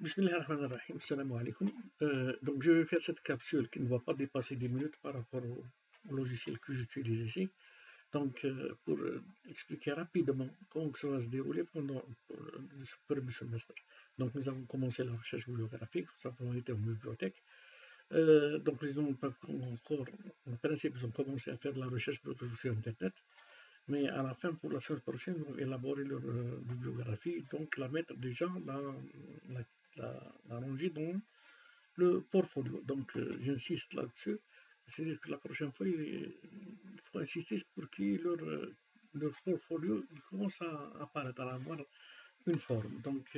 Bismillahirrahmanirrahim, salam alaikum. Donc je vais faire cette capsule qui ne va pas dépasser 10 minutes par rapport au logiciel que j'utilise ici. Donc pour expliquer rapidement comment ça va se dérouler pendant ce premier semestre. Donc nous avons commencé la recherche bibliographique, nous avons été en bibliothèque. Donc les gens peuvent encore, en principe, ils ont commencé à faire de la recherche sur Internet. Mais à la fin, pour la semaine prochaine, ils vont élaborer leur bibliographie, donc la mettre déjà, la ranger dans le portfolio. Donc j'insiste là-dessus. C'est-à-dire que la prochaine fois, il faut insister pour que leur portfolio il commence à apparaître, à avoir une forme. Donc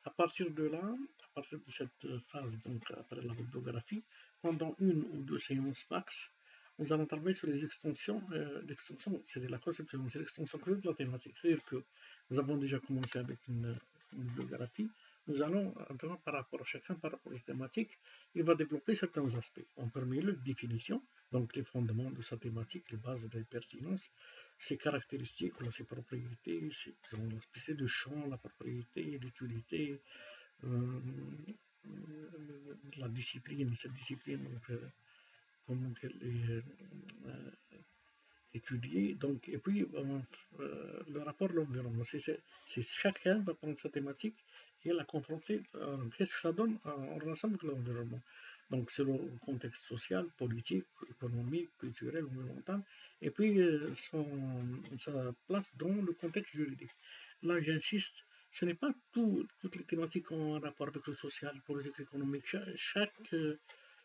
à partir de là, à partir de cette phase, donc après la bibliographie, pendant une ou deux séances max, nous allons travailler sur les extensions. L'extension, c'est la conception, c'est l'extension de la thématique. C'est-à-dire que nous avons déjà commencé avec une bibliographie. Nous allons, par rapport à chacun, par rapport à la thématique, il va développer certains aspects. En premier lieu, définition, donc les fondements de sa thématique, les bases de la pertinence, ses caractéristiques, ses propriétés, l'aspect de champ, la propriété, l'utilité, la discipline, cette discipline, donc, comment elle est étudiée. Donc, et puis, le rapport de l'environnement, c'est chacun va prendre sa thématique et la confronter. Qu'est-ce que ça donne en relation avec l'environnement? Donc, c'est le contexte social, politique, économique, culturel, environnemental, et puis sa place dans le contexte juridique. Là, j'insiste, ce n'est pas toutes les thématiques en rapport avec le social, politique, économique. Chaque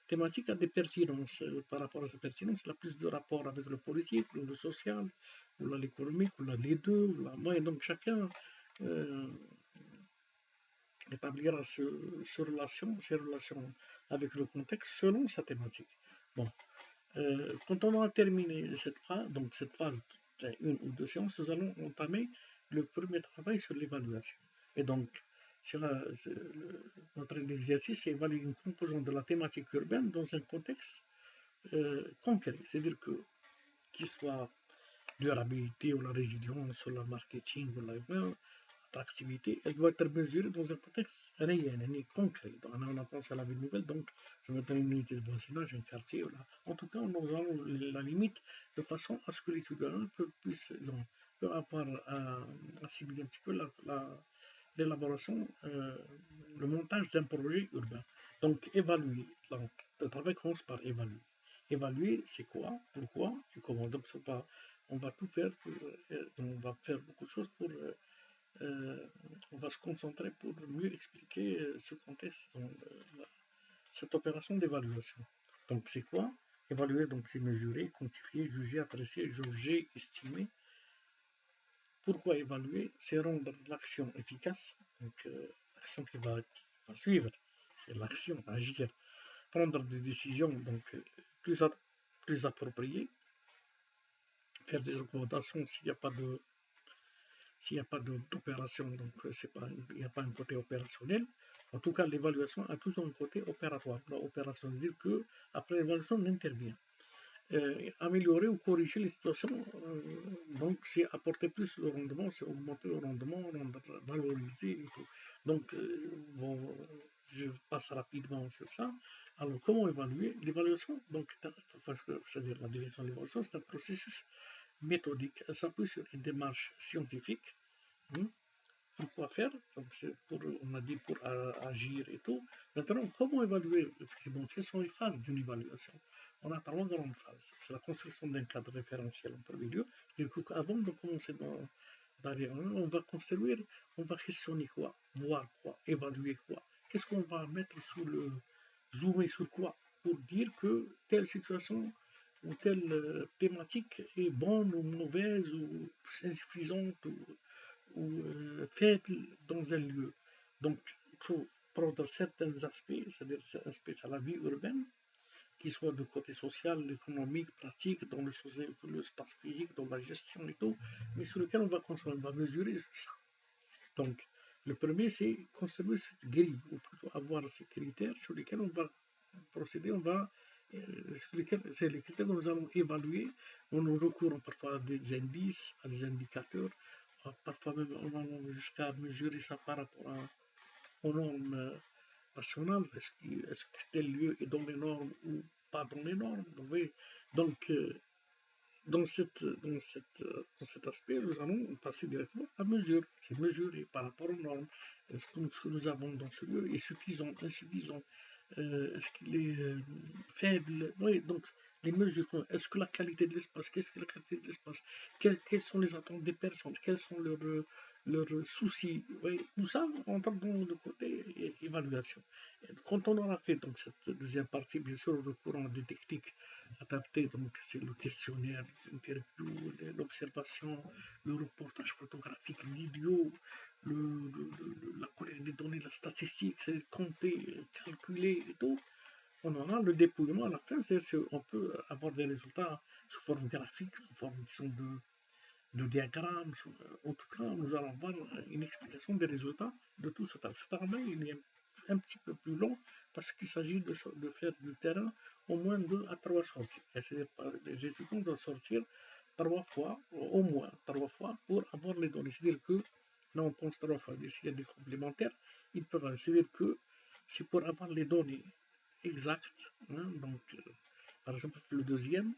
thématique a des pertinences. Par rapport à sa pertinence, elle a plus de rapport avec le politique, ou le social, ou l'économique, ou les deux. Et donc, chacun établira ses relations avec le contexte selon sa thématique. Bon, quand on aura terminé cette phase, une ou deux séances, nous allons entamer le premier travail sur l'évaluation. Et donc, notre exercice, c'est évaluer une composante de la thématique urbaine dans un contexte concret, c'est-à-dire qu'il soit durabilité ou la résilience ou le marketing ou l'attractivité, elle doit être mesurée dans un contexte réel, concret. Donc, on pense à la ville nouvelle, donc je vais donner une unité de voisinage, un quartier. Là. En tout cas, nous avons la limite de façon à ce que l'étudiant puisse avoir assimiler un petit peu l'élaboration, le montage d'un projet urbain. Donc, évaluer. Donc, le travail commence par évaluer. Évaluer, c'est quoi, pourquoi et comment. Donc, on va tout faire, on va faire beaucoup de choses pour. On va se concentrer pour mieux expliquer ce contexte, cette opération d'évaluation. Donc, c'est quoi? Évaluer, donc, c'est mesurer, quantifier, juger, apprécier, jauger, estimer. Pourquoi évaluer? C'est rendre l'action efficace, donc l'action qui va suivre, c'est l'action, agir, prendre des décisions donc plus appropriées, faire des recommandations s'il n'y a pas d'opération, donc il n'y a pas un côté opérationnel. En tout cas, l'évaluation a toujours un côté opératoire. L'opération veut dire qu'après l'évaluation, on intervient. Améliorer ou corriger les situations, donc c'est apporter plus de rendement, c'est augmenter le rendement, valoriser et tout. Donc, bon, je passe rapidement sur ça. Alors, comment évaluer? L'évaluation, donc, c'est-à-dire la direction de l'évaluation, c'est un processus méthodique. Elle s'appuie sur une démarche scientifique. Pourquoi faire? Donc, on a dit pour agir et tout. Maintenant, comment évaluer? Effectivement, quelles sont les phases d'une évaluation? On a trois grandes phases. C'est la construction d'un cadre référentiel en premier lieu. Avant de commencer on va construire, on va questionner quoi, voir quoi, évaluer quoi. Qu'est-ce qu'on va mettre zoomer sur quoi pour dire que telle situation ou telle thématique est bonne ou mauvaise ou insuffisante ou faible dans un lieu. Donc, il faut prendre certains aspects, c'est-à-dire aspects à la vie urbaine, qui soient de côté social, économique, pratique, dans le espace physique, dans la gestion et tout, mais sur lequel on va construire, on va mesurer ça. Donc, le premier, c'est construire cette grille, ou plutôt avoir ces critères sur lesquels on va procéder, c'est les critères que nous allons évaluer, en recourant parfois à des indices, à des indicateurs, parfois même on va jusqu'à mesurer ça par rapport aux normes nationales, est-ce que tel lieu est dans les normes ou pas dans les normes, vous voyez. Donc, dans cet aspect, nous allons passer directement à mesure. C'est mesurer par rapport aux normes. Est-ce que ce que nous avons dans ce lieu est suffisant, insuffisant, est-ce qu'il est faible? Oui, donc les mesures. Est-ce que la qualité de l'espace, qu'est-ce que la qualité de l'espace? Quelles sont les attentes des personnes? Quels sont leurs soucis? Oui, tout ça, on entre dans le côté évaluation. Et quand on aura fait donc cette deuxième partie, bien sûr, le courant des techniques adaptées, donc c'est le questionnaire, l'interview, l'observation, le reportage photographique, vidéo, la collecte des données, la statistique, c'est compter, calculer et tout. On aura le dépouillement à la fin, c'est-à-dire qu'on peut avoir des résultats sous forme graphique, sous forme disons, de diagrammes. En tout cas, nous allons voir une explication des résultats de tout ce travail. Ce travail, il est un petit peu plus long parce qu'il s'agit de faire du terrain au moins 2 à 3 sorties. C'est-à-dire les étudiants doivent sortir 3 fois, au moins 3 fois, pour avoir les données. C'est-à-dire que, là on pense 3 fois, s'il y a des complémentaires, ils peuvent. C'est-à-dire que c'est pour avoir les données exactes. Hein, donc, par exemple, le deuxième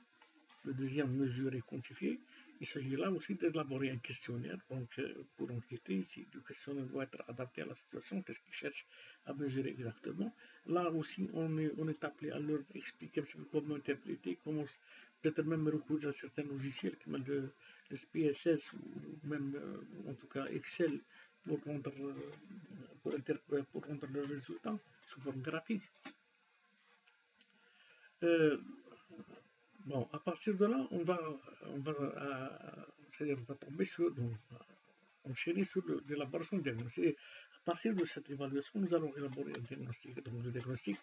mesure et quantifié, il s'agit là aussi d'élaborer un questionnaire donc, pour enquêter si le questionnaire doit être adapté à la situation, qu'est-ce qu'il cherche à mesurer exactement. Là aussi, on est appelé à leur expliquer un petit peu comment interpréter, comment peut-être même recourir à certains logiciels comme le SPSS ou même en tout cas Excel pour rendre le résultat sous forme graphique. Euh, Bon, à partir de là, on va tomber sur, donc, enchaîner sur l'élaboration du diagnostic. À partir de cette évaluation, nous allons élaborer un diagnostic. Donc, le diagnostic,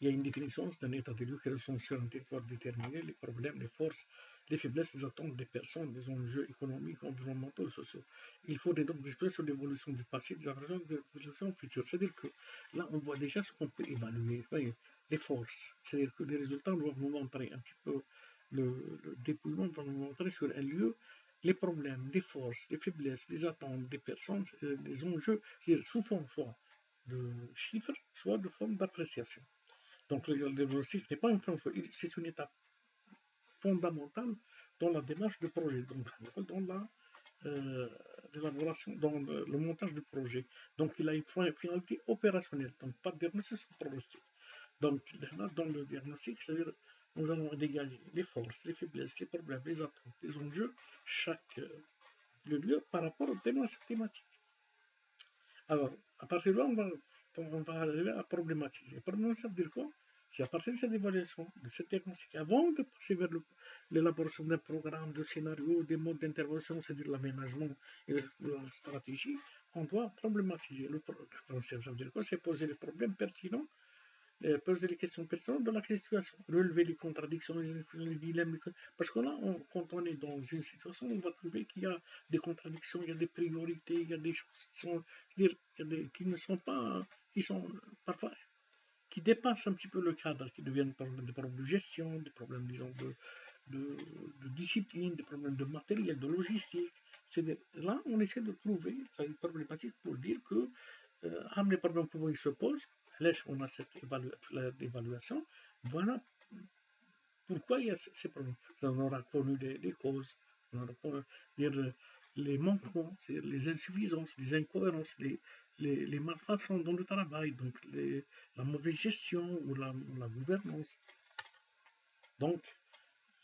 il y a une définition, c'est un état de lieu qui recense sur un territoire déterminé les problèmes, les forces, les faiblesses, les attentes des personnes, les enjeux économiques, environnementaux et sociaux. Il faut donc discuter sur l'évolution du passé, des évolutions futures. C'est-à-dire que là, on voit déjà ce qu'on peut évaluer. Voyez, les forces. C'est-à-dire que les résultats doivent nous montrer un petit peu le dépouillement va nous montrer sur un lieu les problèmes, les forces, les faiblesses, les attentes des personnes, les enjeux, c'est-à-dire sous forme soit de chiffres, soit de forme d'appréciation. Donc le diagnostic n'est pas une forme, c'est une étape fondamentale dans la démarche de projet, donc dans l'élaboration, dans le montage du projet. Donc il a une finalité opérationnelle, donc pas de diagnostic sans pronostic. Donc, dans le diagnostic, c'est-à-dire nous allons dégager les forces, les faiblesses, les problèmes, les attentes, les enjeux, chaque lieu par rapport au thème à cette thématique. Alors, à partir de là, on va arriver à problématiser. Problématiser, ça veut dire quoi? C'est à partir de cette évaluation, de cette diagnostic, avant de passer vers l'élaboration d'un programme, de scénario, des modes d'intervention, c'est-à-dire l'aménagement et la stratégie, on doit problématiser. Le problème, ça veut dire quoi? C'est poser les problèmes pertinents, poser les questions pertinentes dans la situation, relever les contradictions, les dilemmes. Parce que là, quand on est dans une situation, on va trouver qu'il y a des contradictions, il y a des priorités, il y a des choses qui sont, qui ne sont pas, qui sont parfois, qui dépassent un petit peu le cadre, qui deviennent des problèmes de gestion, des problèmes, disons, de discipline, des problèmes de matériel, de logistique. Là, on essaie de trouver une problématique pour dire que les problèmes comment ils se posent, là on a cette évaluation, voilà pourquoi il y a ces problèmes. On aura connu les causes, on aura connu les manquements, les insuffisances, les incohérences, les malfaçons dans le travail, donc la mauvaise gestion ou la gouvernance. Donc,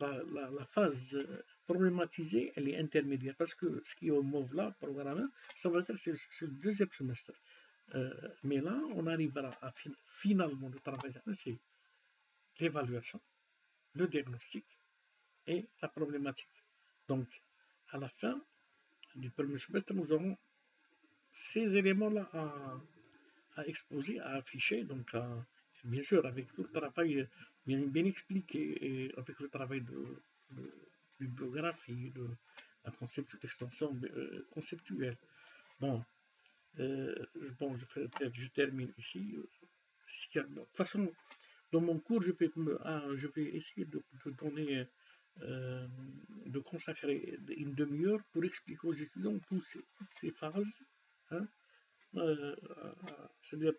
la phase problématisée, elle est intermédiaire parce que ce qui est au mauve là, programme, ça va être c'est le deuxième semestre. Mais là, on arrivera à finalement le travail, c'est l'évaluation, le diagnostic et la problématique. Donc, à la fin du premier semestre, nous aurons ces éléments-là à exposer, à afficher, donc bien sûr avec tout le travail bien expliqué et avec le travail de bibliographie, de la conception d'extension conceptuelle. Bon, bon, je termine ici. De toute façon, dans mon cours, je vais essayer de donner, de consacrer une demi-heure pour expliquer aux étudiants toutes ces phases, hein, c'est-à-dire